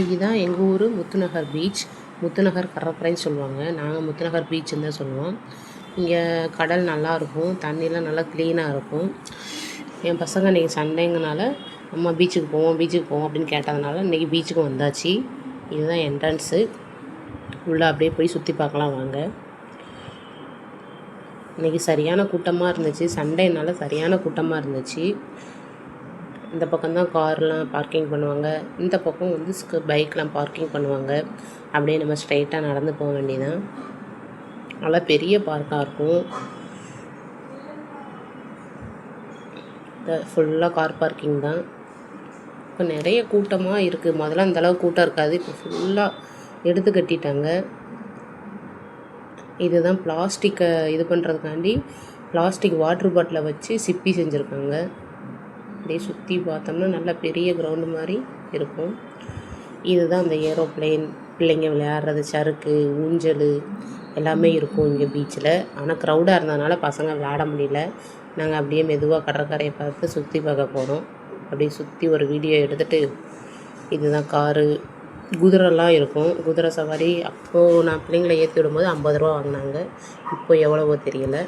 இதுதான் எங்கள் ஊர் முத்துநகர் பீச். முத்துநகர் கடற்கரைன்னு சொல்லுவாங்க. நாங்கள் முத்துநகர் பீச்சுன்னு தான் சொல்லுவோம். இங்கே கடல் நல்லாயிருக்கும், தண்ணிலாம் நல்லா க்ளீனாக இருக்கும். என் பசங்க இன்றைக்கி சண்டேங்கனால அம்மா பீச்சுக்கு போவோம் அப்படின்னு கேட்டதுனால இன்றைக்கி பீச்சுக்கு வந்தாச்சு. இதுதான் என்ட்ரன்ஸு. உள்ளே அப்படியே போய் சுற்றி பார்க்கலாம் வாங்க. இன்றைக்கி சரியான கூட்டமாக இருந்துச்சு, சண்டேனால சரியான கூட்டமாக இருந்துச்சு. இந்த பக்கம்தான் கார்லாம் பார்க்கிங் பண்ணுவாங்க, இந்த பக்கம் வந்து பைக்லாம் பார்க்கிங் பண்ணுவாங்க. அப்படியே நம்ம ஸ்ட்ரைட்டாக நடந்து போக வேண்டியதான். நல்லா பெரிய பார்க்காக இருக்கும். ஃபுல்லாக கார் பார்க்கிங் தான். இப்போ நிறைய கூட்டமாக இருக்குது. முதல்ல அந்தளவுக்கு கூட்டம் இருக்காது, இப்போ ஃபுல்லாக எடுத்து கட்டிட்டாங்க. இதுதான் பிளாஸ்டிக்கை இது பண்ணுறதுக்காண்டி பிளாஸ்டிக் வாட்ரு பாட்டிலை வச்சு சிப்பி செஞ்சுருக்காங்க. அப்படியே சுற்றி பார்த்தோம்னா நல்லா பெரிய கிரவுண்டு மாதிரி இருக்கும். இதுதான் அந்த ஏரோப்ளேன், பிள்ளைங்க விளையாடுறது, சறுக்கு, ஊஞ்சல் எல்லாமே இருக்கும் இங்கே பீச்சில். ஆனால் க்ரௌடாக இருந்ததுனால பசங்க விளையாட முடியல. நாங்கள் அப்படியே மெதுவாக கடற்கரையை பார்த்து சுற்றி பார்க்க போகிறோம். அப்படியே சுற்றி ஒரு வீடியோ எடுத்துகிட்டு, இதுதான் காரு, குதிரைலாம் இருக்கும். குதிரை சவாரி அப்போது நான் பிள்ளைங்களை ஏற்றி விடும்போது 50 ரூபா வாங்கினாங்க. இப்போ எவ்வளவோ தெரியலை.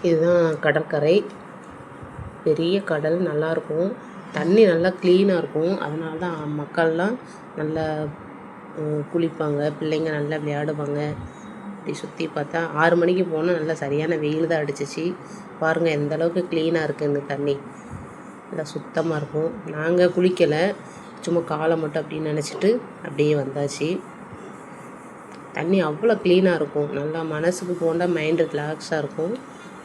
இதுதான் கடற்கரை. பெரிய கடல், நல்லாயிருக்கும். தண்ணி நல்லா க்ளீனாக இருக்கும். அதனால தான் மக்கள்லாம் நல்லா குளிப்பாங்க, பிள்ளைங்க நல்லா விளையாடுவாங்க. இப்படி சுற்றி பார்த்தா 6 மணிக்கு போனால் நல்லா சரியான வெயில் தான் அடிச்சிச்சு. பாருங்கள் எந்த அளவுக்கு க்ளீனாக இருக்குது இந்த தண்ணி, நல்லா சுத்தமாக இருக்கும். நாங்கள் குளிக்கலை, சும்மா காலை மட்டும் அப்படின்னு நினச்சிட்டு அப்படியே வந்தாச்சு. தண்ணி அவ்வளோ க்ளீனாக இருக்கும். நல்லா மனசுக்கு போனால் மைண்டு ரிலாக்ஸாக இருக்கும்.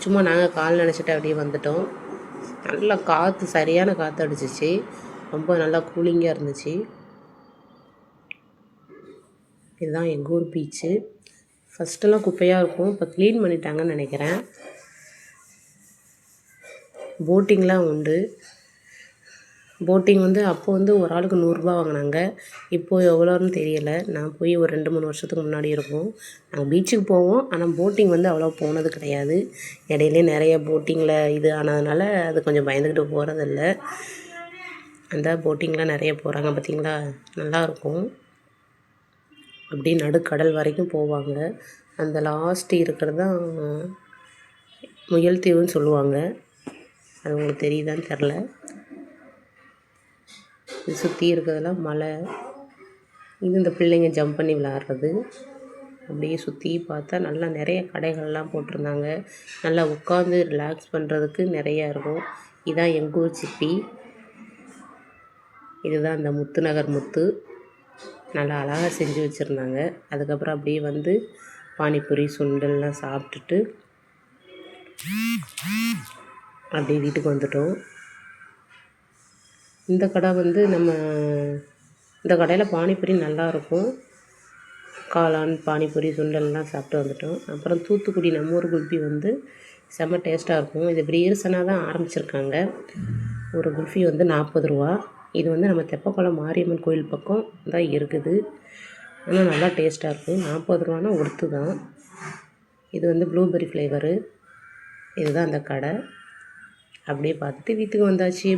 சும்மா நாங்கள் கால் நினச்சிட்டு அப்படியே வந்துட்டோம். நல்லா காற்று, சரியான காற்று அடிச்சிச்சு. ரொம்ப நல்லா கூலிங்காக இருந்துச்சு. இதுதான் எங்கள் ஊர் பீச்சு. ஃபஸ்ட்டெல்லாம் குப்பையாக இருக்கும், இப்போ க்ளீன் பண்ணிட்டாங்கன்னு நினைக்கிறேன். போட்டிங்லாம் உண்டு. போட்டிங் வந்து அப்போ வந்து ஒரு ஆளுக்கு 100 ரூபா வாங்கினாங்க. இப்போது எவ்வளோன்னு தெரியலை. நான் போய் ஒரு 2-3 வருஷத்துக்கு முன்னாடி இருக்கும். நாங்கள் பீச்சுக்கு போவோம், ஆனால் போட்டிங் வந்து அவ்வளோ போனது கிடையாது. இடையிலே நிறைய போட்டிங்கில் இது ஆனதுனால அது கொஞ்சம் பயந்துக்கிட்டு போகிறதில்ல. அந்த போட்டிங்லாம் நிறைய போகிறாங்க பார்த்திங்களா, நல்லாயிருக்கும். அப்படியே நடுக்கடல் வரைக்கும் போவாங்க. அந்த லாஸ்ட்டு இருக்கிறது தான் முயல் தீவுன்னு சொல்லுவாங்க. அது உங்களுக்கு தெரியுதான்னு தெரில. இது சுற்றி இருக்கிறதெல்லாம் மலை. இது இந்த பிள்ளைங்க ஜம்ப் பண்ணி விளையாடுறது. அப்படியே சுற்றி பார்த்தா நல்லா நிறைய கடைகள்லாம் போட்டிருந்தாங்க. நல்லா உட்காந்து ரிலாக்ஸ் பண்ணுறதுக்கு நிறையா இருக்கும். இதுதான் எங்கள் ஊர் சிப்பி. இதுதான் அந்த முத்துநகர் முத்து. நல்லா அழகாக செஞ்சு வச்சுருந்தாங்க. அதுக்கப்புறம் அப்படியே வந்து பானிபூரி, சுண்டல்லாம் சாப்பிட்டுட்டு அப்படியே வீட்டுக்கு வந்துட்டோம். இந்த கடை வந்து இந்த கடையில் பானிபூரி நல்லாயிருக்கும். காளான், பானிபூரி, சுண்டல்லாம் சாப்பிட்டு வந்துட்டோம். அப்புறம் தூத்துக்குடி நம்ம ஊர் குல்ஃபி வந்து செம்ம டேஸ்ட்டாக இருக்கும். இது இப்படி ரீசனாக தான் ஆரம்பிச்சிருக்காங்க. ஒரு குல்ஃபி வந்து 40 ரூபா. இது வந்து நம்ம தெப்பக்குளம் மாரியம்மன் கோயில் பக்கம் தான் இருக்குது. ஆனால் நல்லா டேஸ்ட்டாக இருக்கும். 40 ரூபானா ஒர்த்து தான். இது வந்து ப்ளூபெர்ரி ஃப்ளேவரு. இதுதான் அந்த கடை. அப்படியே பார்த்துட்டு வீட்டுக்கு வந்தாச்சு.